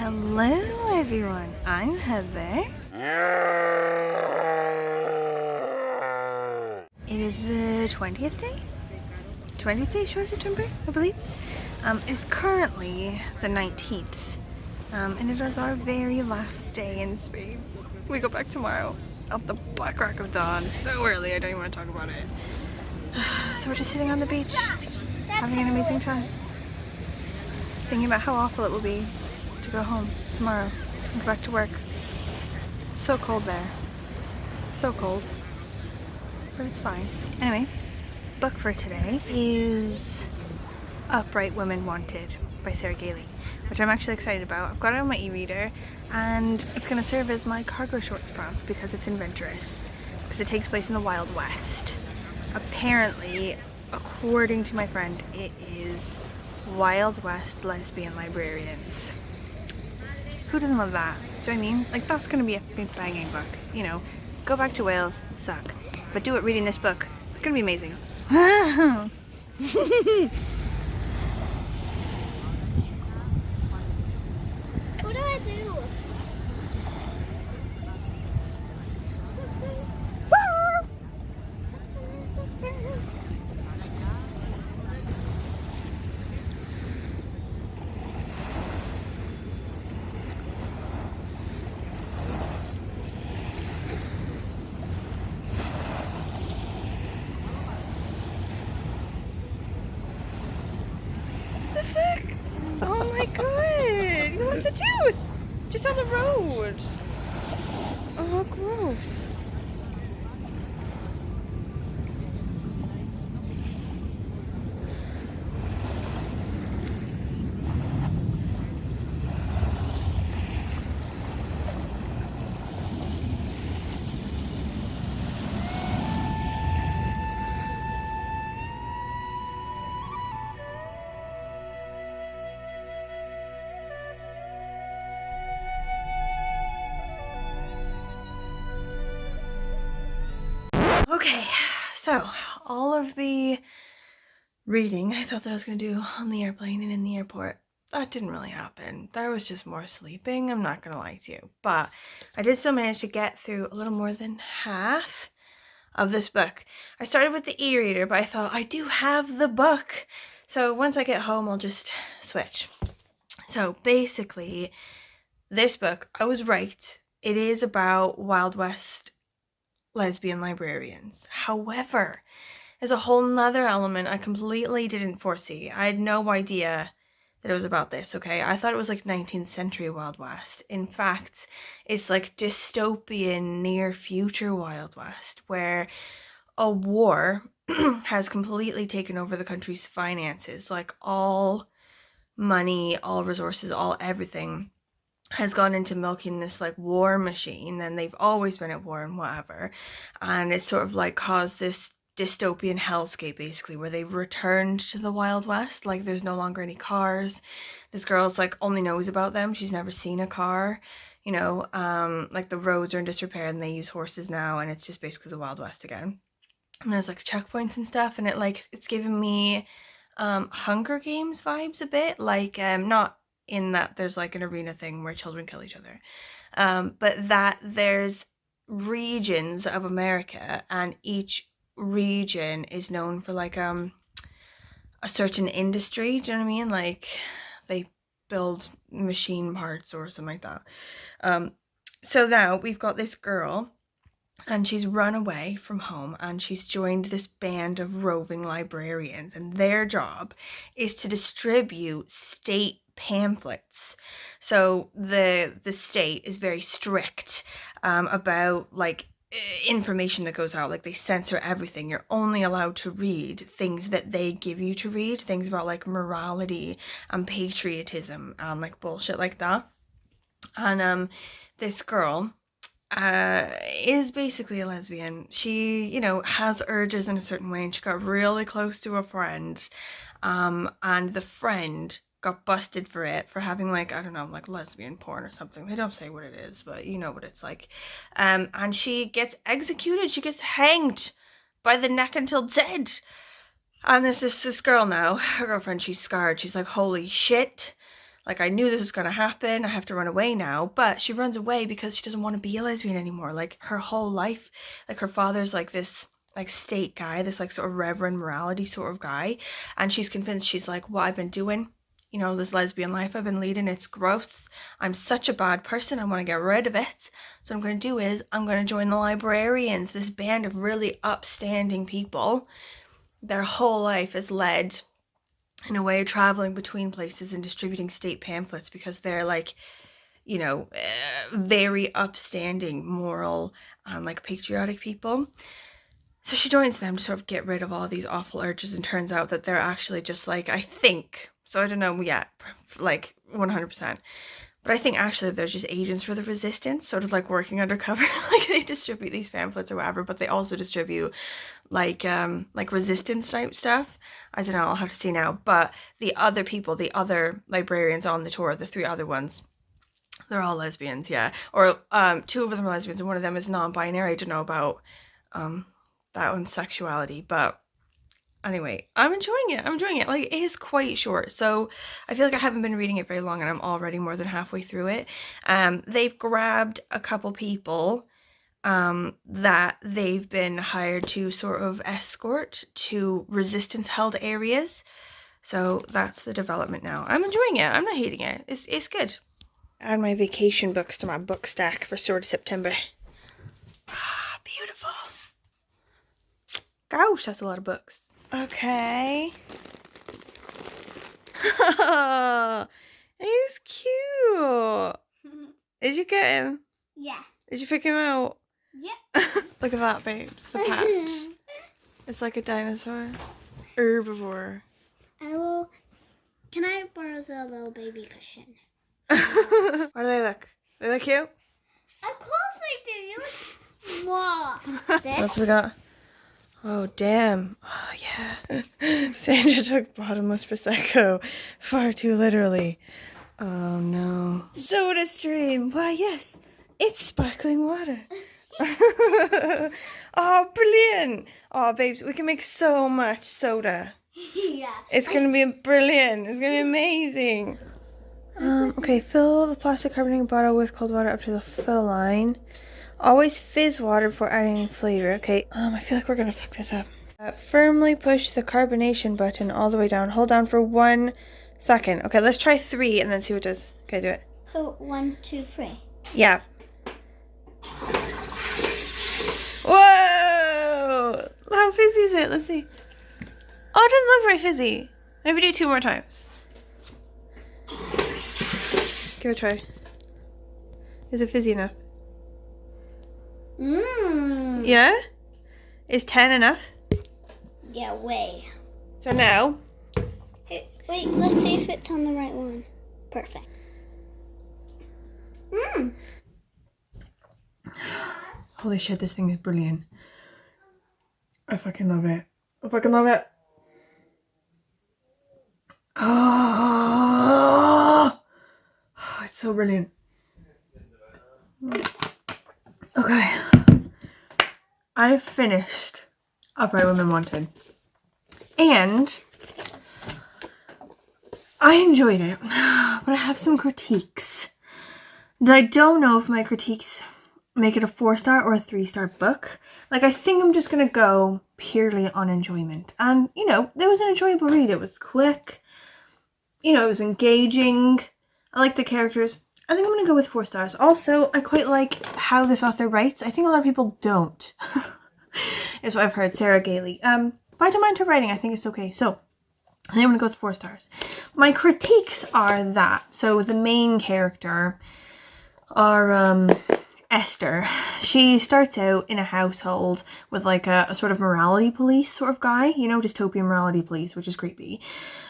Hello everyone, I'm Heather. It is the 20th day? 20th day, short September, I believe. It's currently the 19th, and it is our very last day in Spain. We go back tomorrow at the black crack of dawn, so early I don't even want to talk about it. So we're just sitting on the beach, having an amazing time, thinking about how awful it will be to go home tomorrow and go back to work. So cold there. So cold. But it's fine. Anyway, book for today is Upright Women Wanted by Gailey, which I'm actually excited about. I've got it on my e-reader and it's going to serve as my cargo shorts prompt because it's adventurous. Because it takes place in the Wild West. Apparently, according to my friend, it is Wild West lesbian librarians. Who doesn't love that? Do you know what I mean? Like, that's gonna be a big banging book. You know, go back to Wales, suck. But do it reading this book. It's gonna be amazing. What do I do? The fuck? Oh my god! You lost a tooth! Just on the road! Oh, gross. Okay, so all of the reading I thought that I was going to do on the airplane and in the airport, that didn't really happen. There was just more sleeping, I'm not going to lie to you. But I did still manage to get through a little more than half of this book. I started with the e-reader, but I thought I do have the book. So once I get home, I'll just switch. So basically, this book, I was right. It is about Wild West lesbian librarians. However, there's a whole nother element I completely didn't foresee. I had no idea that it was about this, okay? I thought it was like 19th century Wild West. In fact, it's like dystopian near future Wild West where a war has completely taken over the country's finances. Like all money, all resources, all everything has gone into milking this like war machine, and they've always been at war and whatever, and it's sort of like caused this dystopian hellscape basically where they've returned to the Wild West. Like there's no longer any cars. This girl's like only knows about them, she's never seen a car, you know. Like the roads are in disrepair and they use horses now, and it's just basically the Wild West again. And there's like checkpoints and stuff, and it's giving me Hunger Games vibes a bit, like not in that there's like an arena thing where children kill each other, but that there's regions of America and each region is known for like a certain industry. Do you know what I mean? Like they build machine parts or something like that. So now we've got this girl and she's run away from home and she's joined this band of roving librarians, and their job is to distribute state pamphlets. So the state is very strict about like information that goes out. Like they censor everything. You're only allowed to read things that they give you to read, things about like morality and patriotism and like bullshit like that. And this girl is basically a lesbian. She, you know, has urges in a certain way, and she got really close to a friend, and the friend got busted for it, for having like, I don't know, like lesbian porn or something. They don't say what it is, but you know what it's like. And she gets executed. She gets hanged by the neck until dead. And there's this girl now, her girlfriend, she's scarred. She's like, holy shit. Like, I knew this was gonna happen, I have to run away now. But she runs away because she doesn't want to be a lesbian anymore. Like, her whole life, like, her father's like this like state guy, this like sort of reverend morality sort of guy, and she's convinced, she's like, what I've been doing, you know, this lesbian life I've been leading, it's gross, I'm such a bad person, I want to get rid of it. So what I'm going to do is I'm going to join the librarians, this band of really upstanding people. Their whole life is led in a way of traveling between places and distributing state pamphlets because they're like, you know, very upstanding, moral, like patriotic people. So she joins them to sort of get rid of all these awful urges, and turns out that they're actually just like, I think, so I don't know yet, like 100%, but I think actually they're just agents for the resistance, sort of like working undercover. Like, they distribute these pamphlets or whatever, but they also distribute like resistance type stuff. I don't know, I'll have to see now. But the other people, the other librarians on the tour, the 3 other ones, they're all lesbians, yeah. Or 2 of them are lesbians and one of them is non-binary. I don't know about that one's sexuality, but anyway, I'm enjoying it. Like, it is quite short, so I feel like I haven't been reading it very long and I'm already more than halfway through it. They've grabbed a couple people that they've been hired to sort of escort to resistance held areas, so that's the development now. I'm enjoying it. I'm not hating it. It's good. Add my vacation books to my book stack for sort of September. Ah, beautiful. Gosh, that's a lot of books. Okay. He's cute. Did you get him? Yeah. Did you pick him out? Yeah. Look at that, babes. The patch. It's like a dinosaur. Herbivore. Can I borrow the little baby cushion? How do they look? They look cute? Of course they do. You look more. What else we got? Oh, damn. Oh, yeah. Sandra took bottomless Prosecco far too literally. Oh, no. Soda stream. Why, yes. It's sparkling water. Oh, brilliant. Oh, babes, we can make so much soda. Yeah. It's going to be brilliant. It's going to be amazing. Okay, fill the plastic carbonated bottle with cold water up to the fill line. Always fizz water before adding any flavor. Okay, I feel like we're gonna fuck this up. Firmly push the carbonation button all the way down. Hold down for 1 second. Okay, let's try 3 and then see what it does. Okay, do it. So 1, 2, 3. Yeah. Whoa! How fizzy is it? Let's see. Oh, it doesn't look very fizzy. Maybe do it 2 more times. Give it a try. Is it fizzy enough? Mmm. Yeah? Is 10 enough? Yeah, way. So now... Wait, let's see if it's on the right one. Perfect. Mmm. Holy shit, this thing is brilliant. I fucking love it. I fucking love it. Oh, it's so brilliant. Okay. I've finished Upright Women Wanted. And I enjoyed it, but I have some critiques. And I don't know if my critiques make it a 4-star or a 3-star book. Like, I think I'm just gonna go purely on enjoyment. And, you know, it was an enjoyable read. It was quick. You know, it was engaging. I like the characters. I think I'm gonna go with 4 stars. Also, I quite like how this author writes. I think a lot of people don't. Is what I've heard. Sarah Gailey. But I don't mind her writing. I think it's okay. So, I think I'm gonna go with 4 stars. My critiques are that. So, the main character are, Esther. She starts out in a household with like a sort of morality police sort of guy, you know, dystopian morality police, which is creepy.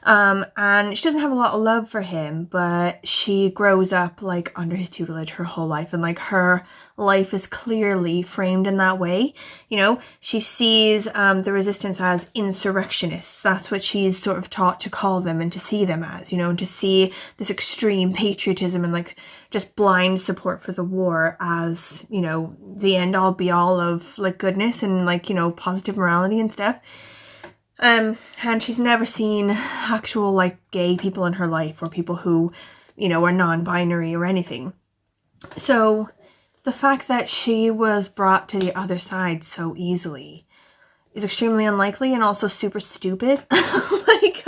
And she doesn't have a lot of love for him, but she grows up like under his tutelage her whole life, and like her life is clearly framed in that way. You know, she sees the resistance as insurrectionists. That's what she's sort of taught to call them and to see them as, you know, and to see this extreme patriotism and like just blind support for the war as, you know, the end all be all of like goodness and like, you know, positive morality and stuff. And she's never seen actual like gay people in her life, or people who you know, or non-binary or anything. So the fact that she was brought to the other side so easily is extremely unlikely and also super stupid. Like,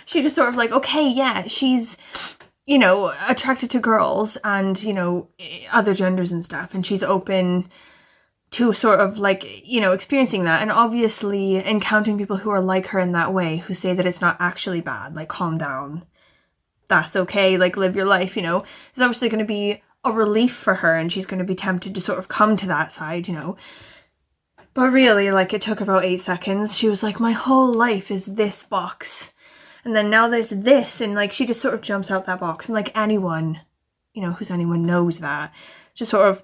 she just sort of like, okay, yeah, she's, you know, attracted to girls and, you know, other genders and stuff, and she's open to sort of like, you know, experiencing that, and obviously encountering people who are like her in that way, who say that it's not actually bad, like, calm down, that's okay, like, live your life, you know. It's obviously going to be a relief for her, and she's going to be tempted to sort of come to that side, you know. But really, like, it took about 8 seconds. She was like, my whole life is this box, and then now there's this, and like, she just sort of jumps out that box. And like, anyone, you know, who's anyone knows that, just sort of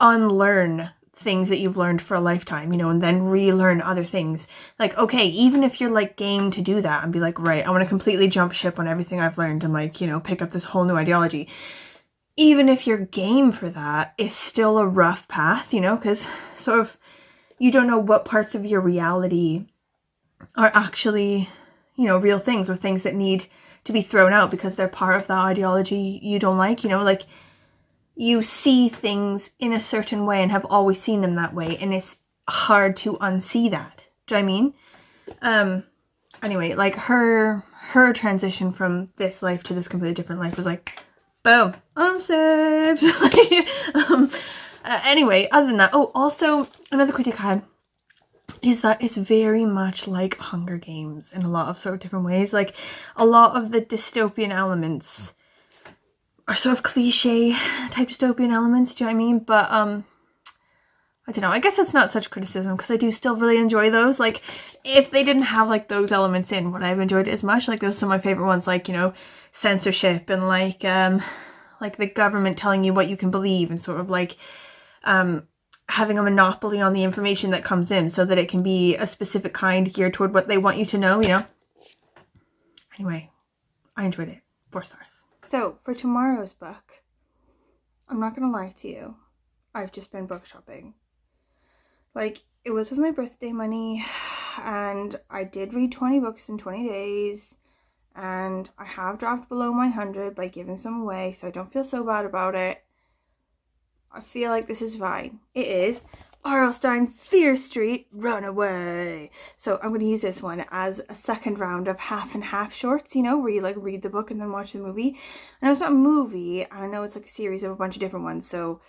unlearn things that you've learned for a lifetime, you know, and then relearn other things. Like, okay, even if you're like game to do that and be like, right, I want to completely jump ship on everything I've learned and like, you know, pick up this whole new ideology, even if you're game for that, it's still a rough path, you know, because sort of you don't know what parts of your reality are actually, you know, real things, or things that need to be thrown out because they're part of that ideology you don't like, you know. Like, you see things in a certain way and have always seen them that way, and it's hard to unsee that. Do you know what I mean? Anyway, like, her transition from this life to this completely different life was like, boom, I'm saved. Anyway, other than that, oh, also another critique I had is that it's very much like Hunger Games in a lot of sort of different ways. Like, a lot of the dystopian elements are sort of cliche type dystopian elements, do you know what I mean? But I don't know, I guess that's not such criticism, because I do still really enjoy those. Like, if they didn't have like those elements in, would I have enjoyed it as much? Like, those are some of my favorite ones, like, you know, censorship and like the government telling you what you can believe, and sort of like having a monopoly on the information that comes in so that it can be a specific kind geared toward what they want you to know, you know? Anyway, I enjoyed it. 4 stars. So, for tomorrow's book, I'm not gonna lie to you, I've just been book shopping. Like, it was with my birthday money, and I did read 20 books in 20 days, and I have dropped below my 100 by giving some away, so I don't feel so bad about it. I feel like this is fine. It is R.L. Stine, Fear Street, Runaway. So I'm going to use this one as a second round of half and half shorts, you know, where you like read the book and then watch the movie. I know it's not a movie, and I know it's like a series of a bunch of different ones, so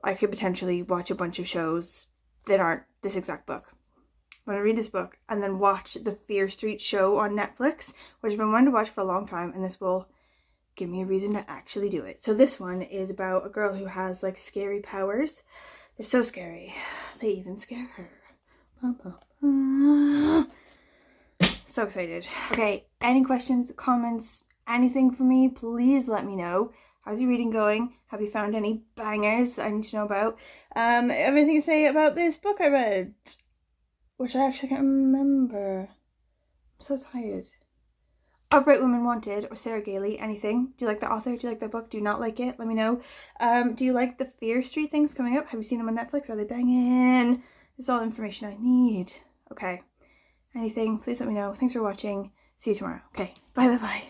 I could potentially watch a bunch of shows that aren't this exact book. I'm going to read this book and then watch the Fear Street show on Netflix, which I've been wanting to watch for a long time, and this will give me a reason to actually do it. So this one is about a girl who has like scary powers. They're so scary, they even scare her. So excited. Okay, any questions, comments, anything for me, please let me know. How's your reading going? Have you found any bangers that I need to know about? Anything to say about this book I read, which I actually can't remember. I'm so tired. Upright Women Wanted, or Sarah Gailey, anything. Do you like the author? Do you like the book? Do you not like it? Let me know. Do you like the Fear Street things coming up? Have you seen them on Netflix? Are they banging? This is all the information I need. Okay. Anything, please let me know. Thanks for watching. See you tomorrow. Okay. Bye.